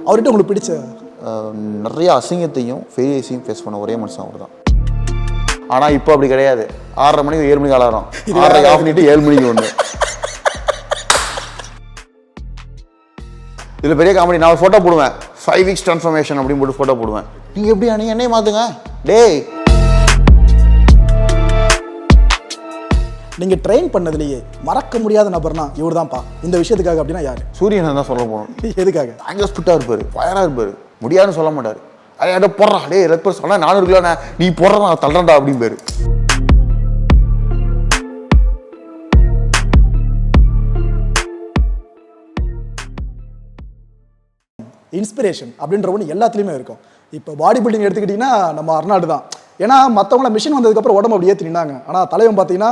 அவர்கிட்ட உங்களுக்கு பிடிச்ச நிறைய அசிங்கத்தையும் ஃபெயிலியர்ஸையும் ஃபேஸ் பண்ண ஒரே மனுஷன் அவர் தான். ஆனால் இப்போ அப்படி கிடையாது. 6:30 மணிக்கு 7 மணிக்கு அலாரம், 6:30 ஆஃப் பண்ணிட்டு 7 மணிக்கு ஒன்று. இதில் பெரிய காமெடி, நான் ஒரு ஃபோட்டோ போடுவேன், 5 weeks ட்ரான்ஸ்ஃபர்மேஷன் அப்படின்னு போட்டு ஃபோட்டோ போடுவேன். நீங்கள் எப்படி நீங்கள் என்னையே மாற்றுங்க டேய். நீங்கள் ட்ரெயின் பண்ணதுலேயே மறக்க முடியாத நபர்னா இவர் தான்ப்பா இந்த விஷயத்துக்காக அப்படின்னா யார்? சூரியன் தான் சொல்ல போகணும். எதுக்காக? அங்கே ஸ்பிட்டாக இருப்பார், ஃபயராக இருப்பார், முடியாதுன்னு சொல்ல மாட்டார். அதை போடுறா டே ரெக்பர் சொன்னால் 400 கிலோ நீ போடுறா நான் தள்ளுறா அப்படின்னு பேர். இன்ஸ்பிரேஷன் அப்படின்ற ஒன்று எல்லாத்துலேயுமே இருக்கும். இப்போ பாடி பில்டிங் எடுத்துக்கிட்டிங்கன்னா நம்ம அர்னால்டு தான். ஏன்னா மற்றவங்கள மிஷின் வந்ததுக்கப்புறம் உடம்பு அப்படியே ஏற்றினாங்க. ஆனால் தலைவன் பார்த்தீங்கன்னா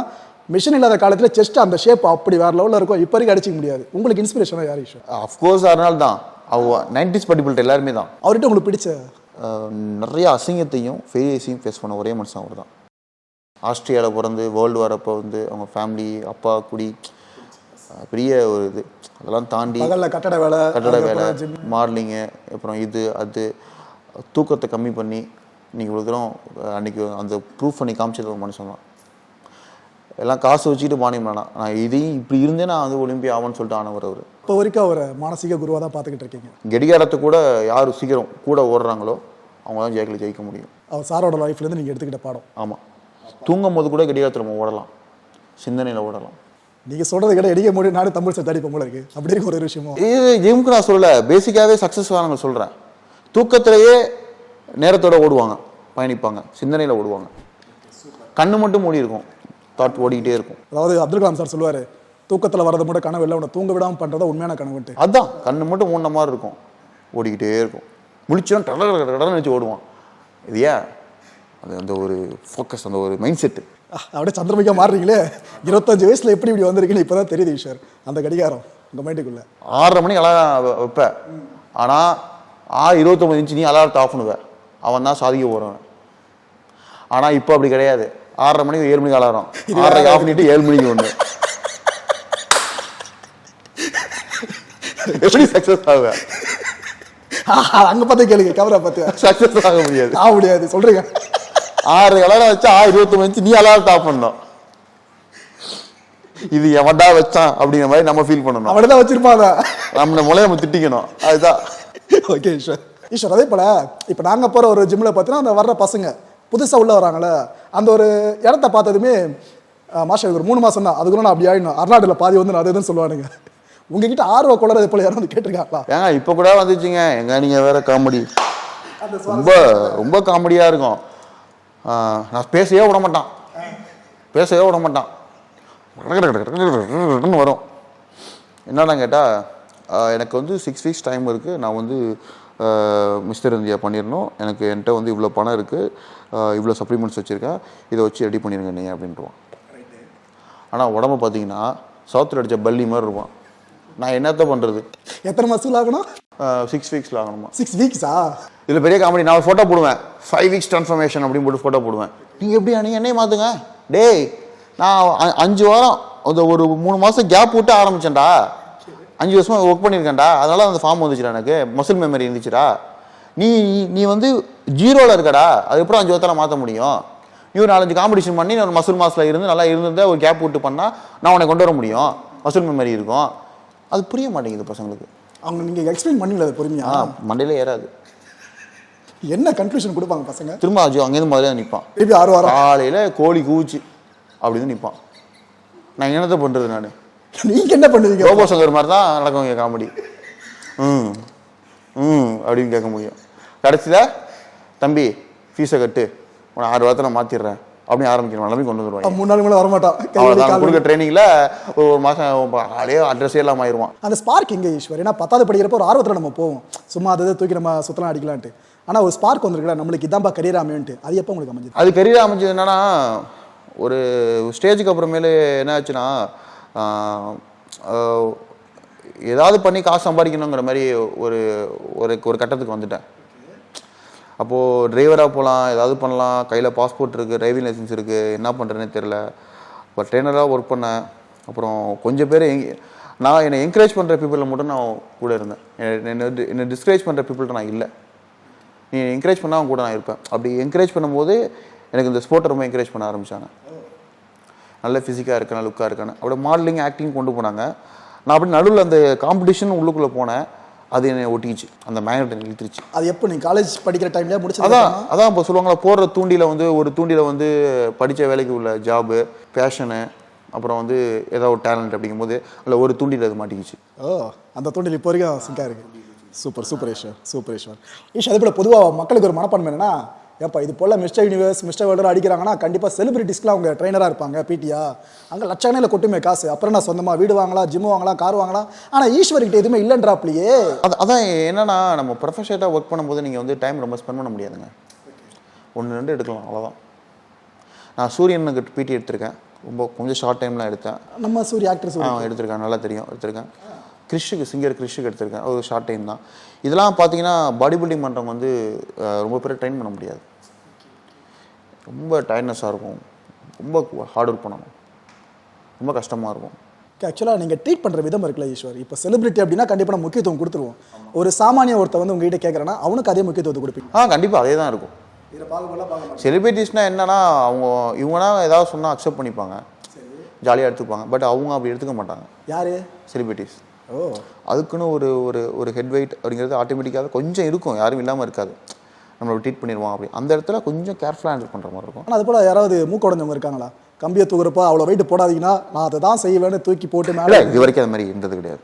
மிஷின் இல்லாத காலத்தில் செஸ்ட் அந்த ஷேப் அப்படி வேறு லெவலில் இருக்கும். இப்போ வரைக்கும் அடிச்சிக்க முடியாது. உங்களுக்கு இன்ஸ்பிரேஷனாக யார் விஷயம்? அஃப்கோர்ஸ் அர்னால்டு தான். அவ 90s படிப்பிள்ட்டு எல்லாருமே தான். அவர்கிட்ட உங்களுக்கு பிடிச்ச நிறைய அசிங்கத்தையும் ஃபெயிலியர்ஸையும் ஃபேஸ் பண்ண ஒரே மனுஷன் அவர் தான். ஆஸ்திரேலியாவில் பிறந்து வேர்ல்டு வார் அப்போ வந்து அவங்க ஃபேமிலி அப்பா குடி பெரிய ஒரு இது அதெல்லாம் தாண்டி கட்டட வேலை மார்னிங்கு அப்புறம் இது அது தூக்கத்தை கம்மி பண்ணி இன்றைக்கி இவ்வளோ தூரம் அன்றைக்கி அந்த ப்ரூஃப் பண்ணி காமிச்சது ஒரு மனுஷன் தான். எல்லாம் காசு வச்சுக்கிட்டு மானியம் வேணாம், நான் இதையும் இப்படி இருந்தே நான் வந்து ஒலிம்பியா ஆகும்னு சொல்லிட்டு ஆனவர் அவர். இப்போ வரைக்கும் அவரை மானசீக குருவாக தான் பார்த்துக்கிட்டு இருக்கீங்க. கடிகாரத்தை கூட யார் சீக்கிரம் கூட ஓடுறாங்களோ அவங்க தான் ஜெயிக்க முடியும். அவர் சாரோட லைஃப்லேருந்து நீங்கள் எடுத்துக்கிட்ட பாடம். ஆமாம், தூங்கும் போது கூட கடிகாரத்தில் நம்ம ஓடலாம், சிந்தனையில் ஓடலாம். நீங்கள் சொல்கிறது கிட்ட எடிக்க முடியும். நானும் தமிழ் சேர்த்து அடிப்போம் போல இருக்குது. அப்படி இருக்க ஒரு விஷயமோ இது ஜிம்க்கு நான் சொல்லலை, பேசிக்காகவே சக்ஸஸ் ஆனவங்க சொல்கிறேன். தூக்கத்திலேயே நேரத்தோடு ஓடுவாங்க, பயணிப்பாங்க, சிந்தனையில் ஓடுவாங்க. கண்ணு மட்டும் மூடி இருக்கும், தாட் ஓடிக்கிட்டே இருக்கும். அதாவது அப்துல் கலாம் சார் சொல்லுவார், தூக்கத்தில் வரது மட்டும் கனவு இல்லை, உன்னை தூங்க விடாமல் பண்ணுறதா உண்மையான கனவுன்ட்டு. அதுதான், கண்ணு மட்டும் மூடின மாதிரி இருக்கும், ஓடிக்கிட்டே இருக்கும். முழிச்சோம் கடன்னு வச்சு ஓடுவான். இது ஏன் அது அந்த ஒரு ஃபோக்கஸ், அந்த ஒரு மைண்ட் செட்டு. அப்படியே சந்திரமுகா மாறுறீங்களே. 25 வயசில் எப்படி இப்படி வந்திருக்குன்னு இப்போ தான் தெரியுது விஷயம். அந்த கடிகாரம் உங்கள் மைண்டுக்குள்ளே 6:30 மணிக்கு அலாரம் வைப்பேன். ஆனால் 29 இன்ச்சு நீ அலாரத்தை ஆஃப் பண்ணுவேன், அவன் தான் சாதிக்க போகிறவன். ஆனால் இப்போ அப்படி கிடையாது. 6:30 மணிக்கு 7 மணிக்கு அலாரம், 6:30 ஆஃப் பண்ணிட்டு 7 மணிக்கு ஒன்று. எப்படி சக்ஸஸ் ஆகுவேன்? அங்கே பார்த்து கேளுங்க, கேமரா பார்த்து. சக்ஸஸ் ஆக முடியாது சொல்கிறீங்க. 6 அலாரம் வச்சா 29 இன்ச்சு நீ அலாரத்தை ஆஃப் பண்ணணும். இது எவன்டா வச்சான் அப்படிங்கிற மாதிரி நம்ம ஃபீல் பண்ணணும். அவனை தான் வச்சிருப்பாங்க, நம்ம மூளையை நம்ம திட்டிக்கணும். அதுதான். ஓகே ஈஸ்வர், அதே போல் இப்போ நாங்கள் போகிற ஒரு ஜிம்மில் பார்த்தீங்கன்னா அந்த வர்ற பசங்க புதுசாக உள்ளே வராங்களே, அந்த ஒரு இடத்த பார்த்ததுமே மாஸ்டர் ஒரு 3 மாதம் தான், அதுக்குள்ள நான் அப்படி ஆயிடணும், அர்நாட்டில் பாதி வந்து நான் அது எதுன்னு சொல்லுவானுங்க. உங்ககிட்ட ஆர்வ குளறது போல யாரும் வந்து கேட்டிருக்காங்களா? ஏங்க இப்போ கூட வந்துச்சுங்க, எங்க நீங்கள் வேற காமெடி, ரொம்ப ரொம்ப காமெடியாக இருக்கும். நான் பேசவே விட மாட்டான் வரும். என்னடா கேட்டால், எனக்கு வந்து 6 weeks டைம் இருக்குது, நான் வந்து மிஸ்டர் இந்தியா பண்ணிடணும், என்கிட்ட வந்து இவ்வளோ பணம் இருக்குது, இவ்வளோ சப்ளிமெண்ட்ஸ் வச்சுருக்கேன், இதை வச்சு ரெடி பண்ணிடுங்க நீ அப்படின்ட்டுருவான். ஆனால் உடம்பு பார்த்தீங்கன்னா சவுத்தில் அடித்த பல்லி மாதிரி இருப்பான். நான் என்னத்த பண்ணுறது? எத்தனை மாதம் ஆகணும்? 6 weeksல ஆகணுமா? 6 weeksா? இதில் பெரிய காமெடி, நான் ஒரு ஃபோட்டோ போடுவேன், 5 weeks ட்ரான்ஸ்ஃபர்மேஷன் அப்படின்னு போட்டு ஃபோட்டோ போடுவேன். நீங்கள் எப்படி நீங்கள் என்னையே மாற்றுங்க டேய். நான் 5 வாரம் அந்த ஒரு 3 மாதம் கேப் விட்டு ஆரம்பித்தேன்டா, 5 வருஷமாக ஒர்க் பண்ணியிருக்கேன்டா, அதனால அந்த ஃபார்ம் வந்துச்சுடா, எனக்கு மசில் மெமரி இருந்துச்சுடா. நீ வந்து 0ல் இருக்கடா, அதுக்கப்புறம் 5 வருஷத்தில் மாற்ற முடியும். நீ ஒரு 4-5 காம்படிஷன் பண்ணி நான் மசில் மாஸில் இருந்து நல்லா இருந்திருந்தா ஒரு கேப் விட்டு பண்ணால் நான் உன்னை கொண்டு வர முடியும், மசில் மெமரி இருக்கும். அது புரிய மாட்டேங்குது பசங்களுக்கு. அவங்க நீங்கள் எக்ஸ்பிளைன் பண்ணீங்களா அது பொறுமையா? மண்டையில ஏறாது. என்ன கன்க்ளூஷன் கொடுப்பாங்க பசங்க? திரும்ப அங்கேருந்து முதல்ல நிற்பான், திருப்பி 6 வாரம் காலையில் கோழி கூச்சு அப்படின்னு நிற்பான். நான் என்னத்தை பண்ணுறது? நான் நீங்கள் என்ன பண்ணுவீங்க? ரோபோ சங்கர் மாதிரி தான் நடக்கும் இங்கே காமெடி. அப்படின்னு கேட்க முடியும். கடைசியில் தம்பி ஃபீஸை கட்டு, உன்னை 6 வாரத்தை நான் மாற்றிடுறேன் அப்படின்னு ஆரம்பிக்கணும். நிலைமை கொண்டு வந்துடுவாங்க. 3 நாள் மேலே வரமாட்டான். கொடுக்க ட்ரைனிங்கில் ஒரு மாதம் அப்படியே அட்ரஸே எல்லாம் ஆயிடுவான். அந்த ஸ்பார்க் எங்கே ஈஸ்வர்? ஏன்னா 10வது படிக்கிறப்போ ஒரு ஆர்வத்தில் நம்ம போவோம், சும்மா அதை தூக்கி நம்ம சுத்தலாம் அடிக்கலான்ட்டு. ஆனால் ஒரு ஸ்பார்க் வந்துருக்குல்ல, நம்மளுக்கு இதான்பா கரியர் அமையுன்ட்டு, அது எப்போ உங்களுக்கு அமைஞ்சது? அது கரியர் அமைஞ்சது என்னன்னா, ஒரு ஸ்டேஜுக்கு அப்புறமேலு என்ன ஆச்சுன்னா, ஏதாவது பண்ணி காசு சம்பாதிக்கணுங்கிற மாதிரி ஒரு ஒரு கட்டத்துக்கு வந்துட்டேன். அப்போது டிரைவராக போகலாம், ஏதாவது பண்ணலாம், கையில் பாஸ்போர்ட் இருக்குது, டிரைவிங் லைசன்ஸ் இருக்குது, என்ன பண்ணுறேன்னே தெரில. இப்போ ட்ரெயினராக ஒர்க் பண்ணேன். அப்புறம் கொஞ்சம் பேர் நான் என்னை என்கரேஜ் பண்ணுற பீப்புளில் மட்டும் நான் கூட இருந்தேன். என்னை டிஸ்கரேஜ் பண்ணுற பீப்புள்கிட்ட நான் இல்லை. நீ என்கரேஜ் பண்ணால் அவங்க கூட நான் இருப்பேன். அப்படி என்கரேஜ் பண்ணும்போது எனக்கு இந்த ஸ்போர்ட்டை ரொம்ப என்கரேஜ் பண்ண ஆரம்பித்தாங்க. நல்ல ஃபிசிக்காக இருக்கேன், லுக்காக இருக்கேன்னு அப்படியே மாடலிங் ஆக்டிங் கொண்டு போனாங்க. நான் அப்படி நடுவில் அந்த காம்படிஷன் உள்ளுக்குள்ளே போனேன். அது என்னை ஒட்டிச்சு, அந்த மேக்னெட் இழுத்துருச்சு. அது எப்போ நீங்கள் காலேஜ் படிக்கிற டைம்லேயே முடிச்சு? அதான் இப்போ சொல்லுவாங்களா, போடுற தூண்டியில் வந்து ஒரு தூண்டியில் வந்து படித்த வேலைக்கு உள்ள ஜாபு, பேஷனு, அப்புறம் வந்து ஏதாவது ஒரு டேலண்ட் அப்படிங்கும்போது அதில் ஒரு தூண்டியில் அது மாட்டிக்கிச்சு. அந்த தூண்டில் இப்போ வரைக்கும் சிங்காக இருக்குது. Super super Eswar, super Eswar. அதே போல் பொதுவாக மக்களுக்கு ஒரு மனப்பான்மை என்னன்னா, ஏப்பா இது போல் மிஸ்டர் யூனிவர்ஸ் மிஸ்டர் வேர்ல்டு அடிக்கிறாங்கன்னா கண்டிப்பாக செலிபிரிட்டிஸ்க்குலாம் அவங்க ட்ரைனராக இருப்பாங்க, பிடியா, அங்கே லட்சக்கணக்கில் கொட்டுமே காசு, அப்புறம் நான் சொந்தமாக வீடு வாங்கலாம், ஜிம் வாங்கலாம், கார் வாங்கலாம். ஆனால் ஈஸ்வர்கிட்ட எதுவுமே இல்லைன்றாப்லையே. அதான் என்னன்னா, நம்ம ப்ரொஃபஷனலாக ஒர்க் பண்ணும்போது நீங்கள் வந்து டைம் ரொம்ப ஸ்பெண்ட் பண்ண முடியாதுங்க. 1-2 எடுக்கலாம், அவ்வளோதான். நான் சூரியனுக்கு பிடி எடுத்திருக்கேன், கொஞ்சம் ஷார்ட் டைம்லாம் எடுத்தேன். நம்ம சூரிய ஆக்டர்ஸ் எடுத்திருக்கேன், நல்லா தெரியும், எடுத்திருக்கேன். சிங்கர் கிறிஷுக்கு எடுத்திருக்கேன், ஒரு ஷார்ட் டைம் தான். இதெல்லாம் பார்த்தீங்கன்னா பாடி பில்டிங் பண்ணுறவங்க வந்து ரொம்ப பேர் ட்ரெயின் பண்ண முடியாது. ரொம்ப டயர்ட்னஸாக இருக்கும், ரொம்ப ஹார்ட் ஒர்க் பண்ணணும், ரொம்ப கஷ்டமாக இருக்கும். ஆக்சுவலாக நீங்கள் ட்ரீட் பண்ணுற விதம் இருக்குல்ல ஈஸ்வர், இப்போ செலிபிரிட்டி அப்படின்னா கண்டிப்பாக நம்ம முக்கியத்துவம் கொடுத்துருவோம். ஒரு சாமானிய ஒருத்தர் வந்து உங்ககிட்ட கேட்குறேன்னா அவனுக்கு அதே முக்கியத்துவத்தை கொடுப்பீங்க? கண்டிப்பாக அதே தான் இருக்கும். செலிபிரிட்டிஸ்னால் என்னன்னா, இவங்கன்னா ஏதாவது சொன்னால் அக்செப்ட் பண்ணிப்பாங்க, ஜாலியாக எடுத்துப்பாங்க. பட் அவங்க அப்படி எடுத்துக்க மாட்டாங்க. யார்? செலிபிரிட்டிஸ். அதுக்குன்னு ஒரு ஒரு ஒரு ஹெட் வெயிட் அப்படிங்கிறது ஆட்டோமேட்டிக்காக கொஞ்சம் இருக்கும், யாரும் இல்லாமல் இருக்காது. நம்மளை ட்ரீட் பண்ணிடுவோம் அப்படி, அந்த இடத்துல கொஞ்சம் கேர்ஃபுல்லாக ஹேண்டில் பண்ணுற மாதிரி இருக்கும். ஆனால் அது போல் யாராவது மூக்க உடஞ்சவங்க இருக்காங்களா? கம்பியை தூக்குறப்போ அவ்வளோ வெயிட் போடாதீங்கன்னா நான் அதை தான் செய்வேன்னு தூக்கி போட்டு மேலே? இது வரைக்கும் அது மாதிரி இருந்தது கிடையாது.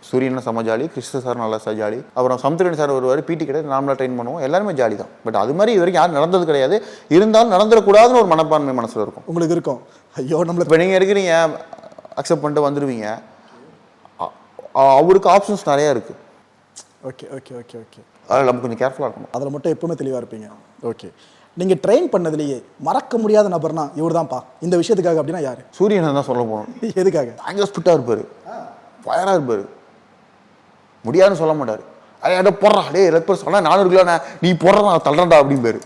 சூரியன் செம்ம ஜாலி, கிருஷ்ண சார் நல்லா ஜாலி, அப்புறம் சமுத்திரன் சார் வருவார், பிடி கிடையாது, நார்மலாக ட்ரெயின் பண்ணுவோம், எல்லாருமே ஜாலி தான். பட் அது மாதிரி இது வரைக்கும் யாரும் நடந்தது கிடையாது. இருந்தாலும் நடந்துடக்கூடாதுன்னு ஒரு மனப்பான்மை மனசில் இருக்கும். உங்களுக்கு இருக்கும்? ஐயோ நம்மளுக்கு இப்போ நீங்கள் இருக்கிறீங்க, அக்செப்ட் பண்ணிட்டு வந்துடுவீங்க. அவருக்கு ஆப்ஷன்ஸ் நிறையா இருக்குது. ஓகே ஓகே ஓகே ஓகே அதில் நம்ம கொஞ்சம் கேர்ஃபுல்லாக இருக்கணும். அதில் மட்டும் எப்பவுமே தெளிவாக இருப்பீங்க. ஓகே, நீங்கள் ட்ரெயின் பண்ணதுலேயே மறக்க முடியாத நபர்னா இவர் தான்ப்பா இந்த விஷயத்துக்காக அப்படின்னா யார்? சூரியனை தான் சொல்ல போகணும். எதுக்காக? அங்கே ஸ்பிட்டாக இருப்பார், ஃபயராக இருப்பார், முடியாதுன்னு சொல்ல மாட்டார். அட போடுறா, டே ரெப்பர் சொன்னால் 400 கிலோண்ணா, நீ போடுற நான் தள்ளுறா அப்படிம்பாரு.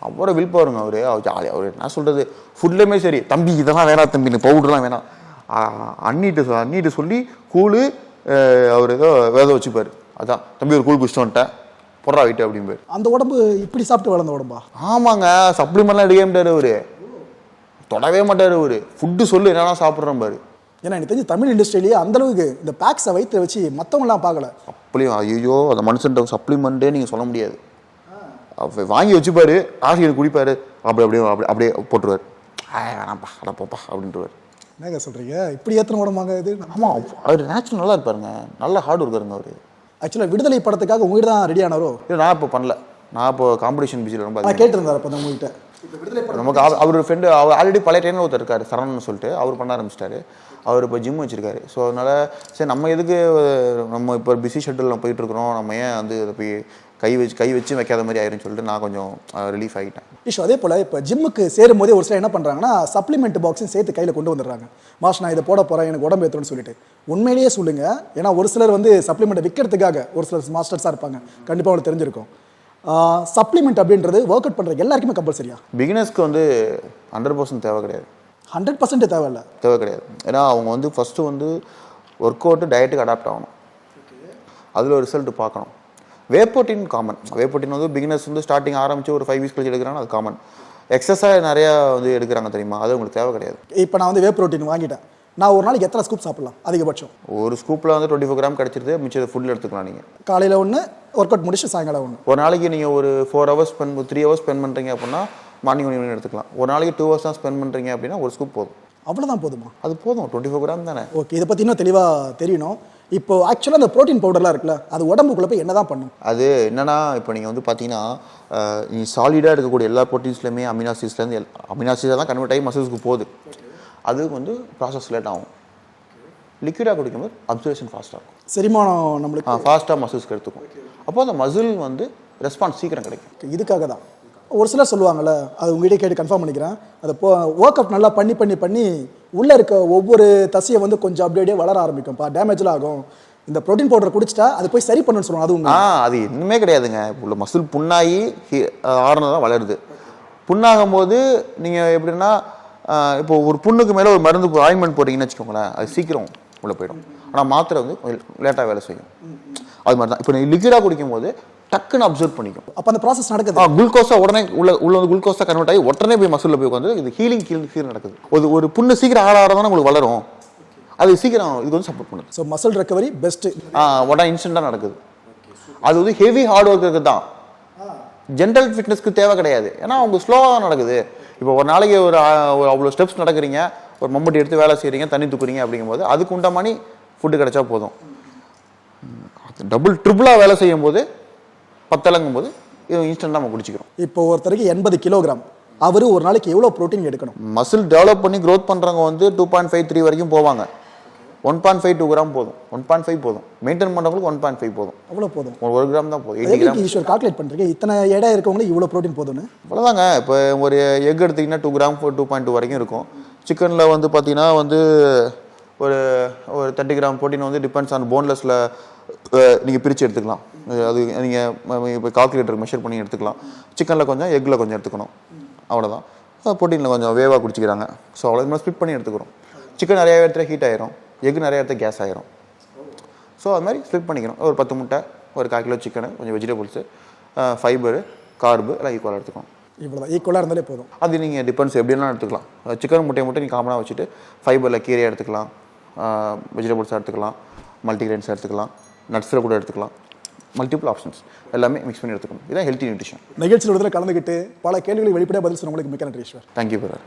அப்புறம் வில் பவருங்க அவர் ஜாலியாக. அவர் என்ன சொல்கிறது, ஃபுட்லேயுமே சரி, தம்பி இதெல்லாம் வேணாம் தம்பி, இந்த பவுடர்லாம் வேணாம், அண்ணிட்டு சொல்லி கூழு அவர் ஏதோ வேத வச்சுப்பார். அதான் தம்பி ஒரு கூழ் குடிச்சிட்டு வந்துட்டேன், பொறா வீட்டு அப்படிம்பாரு. அந்த உடம்பு இப்படி சாப்பிட்டு வளர்ந்த உடம்பா? ஆமாங்க, சப்ளிமெண்ட்லாம் எடுக்க மாட்டார் அவரு, தொடவே மாட்டார் அவரு. ஃபுட்டு சொல்லு என்னன்னா சாப்பிட்றேன் பாரு. ஏன்னா எனக்கு தெரிஞ்சு தமிழ் இண்டஸ்ட்ரியிலேயே அந்தளவுக்கு இந்த பேக்ஸை வயிற்று வச்சு மற்றவங்களாம் பார்க்கல. அப்படியும் ஐயோ அந்த மனுஷன்ட்ட சப்ளிமெண்ட்டே நீங்கள் சொல்ல முடியாது. வாங்கி வச்சுப்பாரு, ஆசிரியர் குடிப்பாரு, அப்படியே போட்டுருவார். வேணாம்ப்பா அட போப்பா அப்படின்ட்டுருவார். என்னங்க சொல்கிறீங்க, இப்படி ஏற்றின உடம்பாங்க இது? ஆமாம், அவர் நேச்சுரல் நல்லா இருப்பாருங்க, நல்ல ஹார்ட் ஒர்க்கருங்க அவர். ஆக்சுவலாக விடுதலை படத்துக்காக உங்ககிட்ட தான் ரெடி ஆனாரோ? இல்லை, நான் இப்போ பண்ணல, நான் இப்போ காம்படிஷன் பிஜியில் ரொம்ப கேட்டிருந்தார். அப்போ உங்ககிட்ட நமக்கு அவர் ஃப்ரெண்டு, அவர் ஆல்ரெடி பழைய ட்ரெயினில் ஒருத்தர் இருக்காரு சரவணன் சொல்லிட்டு, அவர் பண்ண ஆரம்பிச்சிட்டாரு. அவர் இப்போ ஜிம் வச்சுருக்காரு. ஸோ அதனால் சரி நம்ம எதுக்கு, நம்ம இப்போ பிஸி ஷெட்யூலில் போயிட்டுருக்குறோம், நம்ம ஏன் வந்து அதை போய் கை வச்சு வைக்காத மாதிரி ஆயிருன்னு சொல்லிட்டு நான் கொஞ்சம் ரிலீஃப் ஆகிட்டேன். இஷ்யூ அதே போல் இப்போ ஜிம்முக்கு சேரும் போதே ஒரு சிலர் என்ன பண்ணுறாங்கன்னா சப்ளிமெண்ட் பாக்ஸும் சேர்த்து கையில் கொண்டு வந்துடுறாங்க. மாஸ் நான் இதை போட போகிறேன், எனக்கு உடம்பு ஏற்றணும்னு சொல்லிட்டு. உண்மையிலேயே சொல்லுங்கள், ஏன்னா ஒரு சிலர் வந்து சப்ளிமெண்ட்டை விற்கிறதுக்காக ஒரு சிலர் மாஸ்டர்ஸாக இருப்பாங்க, கண்டிப்பாக அவங்களுக்கு தெரிஞ்சிருக்கும். சப்ளிமெண்ட் அப்படின்றது ஒர்க் அவுட் பண்ணுற எல்லாருக்குமே கம்பல்சரியா? பிகினர்ஸ்க்கு வந்து 100% தேவை கிடையாது. 100% தேவை கிடையாது. ஏன்னா அவங்க வந்து ஃபஸ்ட்டு வந்து ஒர்க் அவுட்டு டயட்டுக்கு அடாப்ட் ஆகணும், அதில் ஒரு ரிசல்ட் பார்க்கணும். Whey protein common. Whey protein வந்து பிகினர்ஸ் வந்து ஸ்டார்டிங் ஆரம்பித்து ஒரு 5 வீக்ஸ் கழிச்சு எடுக்கிறாங்க, அது காமன். எக்ஸசைஸ் நிறையா வந்து எடுக்கிறாங்க தெரியுமா, அது உங்களுக்கு தேவை கிடையாது. இப்போ நான் வந்து வே ப்ரோட்டீன் வாங்கிட்டேன், நான் ஒரு நாளைக்கு எத்தனை ஸ்கூப் சாப்பிடலாம் அதிகபட்சம்? ஒரு ஸ்கூப்பில் வந்து 24 கிராம் கிடச்சிருது, மிச்சம் ஃபுட்டில் எடுத்துக்கலாம். நீங்கள் காலையில் ஒன்று ஒர்க் அவுட் முடிச்சு சாயங்காலம் ஒன்று. ஒரு நாளைக்கு நீங்கள் ஒரு 4 ஹவர்ஸ் 3 ஹவர்ஸ் ஸ்பெண்ட் பண்ணுறீங்க அப்படின்னா மார்னிங் 1 ஈவினிங் எடுத்துக்கலாம். ஒரு நாளைக்கு 2 ஹவர்ஸ் தான் ஸ்பெண்ட் பண்ணுறீங்க அப்படின்னா ஒரு ஸ்கூப் போதும். அவ்வளோதான் போதுமா? அது போதும், 24 கிராம் தானே. ஓகே, இதை பற்றி இன்னும் தெளிவாக தெரியணும். இப்போ ஆக்சுவலாக அந்த ப்ரோட்டீன் பவுடர்லாம் இருக்குல்ல, அது உடம்புக்குள்ளே போய் என்ன தான் பண்ணும்? அது என்னன்னா, இப்போ நீங்கள் வந்து பார்த்தீங்கன்னா நீ சாலிடாக இருக்கக்கூடிய எல்லா ப்ரோட்டீன்ஸ்லையுமே அமினாசிஸ்லேருந்து அமினாசிஸாக தான் கன்வெர்ட் ஆகி மசில்ஸ்க்கு போகுது. அது வந்து ப்ராசஸ் லேட் ஆகும். லிக்விடாக குடிக்கும்போது அப்சர்வேஷன் ஃபாஸ்ட்டாக இருக்கும், செரிமானம் நம்மளுக்கு ஃபாஸ்ட்டாக மசில்ஸ்க்கு எடுத்துக்கும். அப்போ அந்த மசில் வந்து ரெஸ்பான்ஸ் சீக்கிரம் கிடைக்கும். இதுக்காக தான் ஒரு சிலர் சொல்லுவாங்கள்ல, அது உங்ககிட்ட கேட்டு கன்ஃபார்ம் பண்ணிக்கிறேன், அதை ஒர்க் அவுட் நல்லா பண்ணி உள்ளே இருக்க ஒவ்வொரு தசையை வந்து கொஞ்சம் அப்படியே வளர ஆரம்பிக்கும்ப்பா, டேமேஜ்லாம் ஆகும், இந்த ப்ரோட்டீன் பவுடர் குடிச்சிட்டா அது போய் சரி பண்ணுன்னு சொல்லுவாங்க. அது அது இன்னுமே கிடையாதுங்க. உள்ள மசில் புண்ணாகி ஆறுனதான் வளருது. புண்ணாகும் போது நீங்கள் எப்படின்னா இப்போ ஒரு புண்ணுக்கு மேலே ஒரு மருந்து ஆயின்மெண்ட் போட்டிங்கன்னு வச்சுக்கோங்களேன், அது சீக்கிரம் உள்ளே போயிடும். ஆனால் மாத்திரை வந்து லேட்டாக வேலை செய்யும். அது மாதிரி தான் இப்போ நீ லிக்விடாக குடிக்கும் போது டக்குன்னு அப்சர்வ் பண்ணிக்கும். அப்போ அந்த ப்ராசஸ் நடக்குது. குளுக்கோஸா உடனே உள்ள வந்து குளுக்கோஸா கன்வெர்ட் ஆகி உடனே போய் மசிலில் போய் உட்காந்து இது ஹீலிங் நடக்குது. ஒரு புண்ணு சீக்கிரம் ஆடாதான் உங்களுக்கு வளரும், அது சீக்கிரம் இது வந்து சப்போர்ட் பண்ணுது. So muscle recovery best. உடனே இன்ஸ்டன்ட்டாக நடக்குது. அது வந்து ஹெவி ஹார்ட் ஒர்க்கு தான், ஜென்ரல் ஃபிட்னஸ்க்கு தேவை கிடையாது. ஏன்னா அவங்க ஸ்லோவாக தான் நடக்குது. இப்போ ஒரு நாளைக்கு ஒரு அவ்வளோ ஸ்டெப்ஸ் நடக்கிறீங்க, ஒரு மம்பட்டி எடுத்து வேலை செய்கிறீங்க, தண்ணி தூக்குறீங்க அப்படிங்கும்போது அதுக்கு உண்ட மாதிரி ஃபுட்டு கிடைச்சா போதும். டபுள் ட்ரிபிளாக வேலை செய்யும் போது 10 இலங்கும் போது இன்ஸ்டன்ட்டாக நம்ம குடிச்சிக்கிறோம். இப்போ ஒருத்தருக்கு 80 கிலோகிராம், அவர் ஒரு நாளைக்கு எவ்வளோ ப்ரோட்டீன் எடுக்கணும்? மசில் டெவலப் பண்ணி க்ரோத் பண்ணுறவங்க வந்து 2.53 வரைக்கும் போவாங்க. 1.52 கிராம் போதும், 1.5 போதும். மெயின்டைன் பண்ணுறவங்களுக்கு 1.5 போதும். அவ்வளோ போதும், 1 கிராம் தான் போதும். 80 கிராம் ஈஸ்வர் கால்குலேட் பண்ணுறீங்க, இத்தனை எடை இருக்கவங்களுக்கு இவ்வளோ ப்ரோட்டீன் போதும்னு? அவ்வளோதாங்க. இப்போ ஒரு எக் எடுத்திங்கன்னா 2 கிராம் 2.2 வரைக்கும் இருக்கும். சிக்கனில் வந்து பார்த்தீங்கன்னா வந்து ஒரு 30 கிராம் ப்ரோட்டீன் வந்து டிபெண்ட்ஸ் ஆன் போன்லெஸில் நீங்கள் பிரித்து எடுத்துக்கலாம். அது நீங்கள் இப்போ கால்குலேட்டர் மெஷர் பண்ணி எடுத்துக்கலாம். சிக்கனில் கொஞ்சம், எக்கில் கொஞ்சம் எடுத்துக்கணும், அவ்வளோதான். ப்ரோட்டீனில் கொஞ்சம் வேவாக குடிச்சிக்கிறாங்க. ஸோ அவ்வளோ நம்ம ஸ்பிட் பண்ணி எடுத்துக்கிறோம். சிக்கன் நிறைய இடத்துல ஹீட் ஆயிரும், எக் நிறைய இடத்துல கேஸ் ஆயிரும். ஸோ அது மாதிரி ஸ்பிட் பண்ணிக்கணும். ஒரு 10 முட்டை, ஒரு 1/4 கிலோ சிக்கனு, கொஞ்சம் வெஜிடபிள்ஸு, ஃபைபரு, கார்பு எல்லாம் ஈக்குவலாக எடுத்துக்கணும். இவ்வளோதான், ஈக்குவலாக இருந்தாலே போதும். அது நீங்கள் டிபெண்ட்ஸ் எப்படிலாம் எடுத்துக்கலாம். சிக்கன் முட்டை நீங்கள் காமனாக வச்சுட்டு ஃபைபரில் கீரையாக எடுத்துக்கலாம், வெஜிடபிள்ஸாக எடுத்துக்கலாம், மல்டிகிரெயின்ஸாக எடுத்துக்கலாம், நட்ஸில் கூட எடுத்துக்கலாம். மல்டிபிள் ஆப்ஷன்ஸ் எல்லாமே மிக்ஸ் பண்ணி எடுத்துக்கணும். இதுதான் ஹெல்த்தி நியூட்ரிஷன். நிகழ்ச்சியில் கலந்துக்கிட்டு பல கேள்விகளை வெளிப்படையாக பதில் சொன்னவங்களுக்கு மிக்க நன்றி ஈஸ்வர். Thank you brother.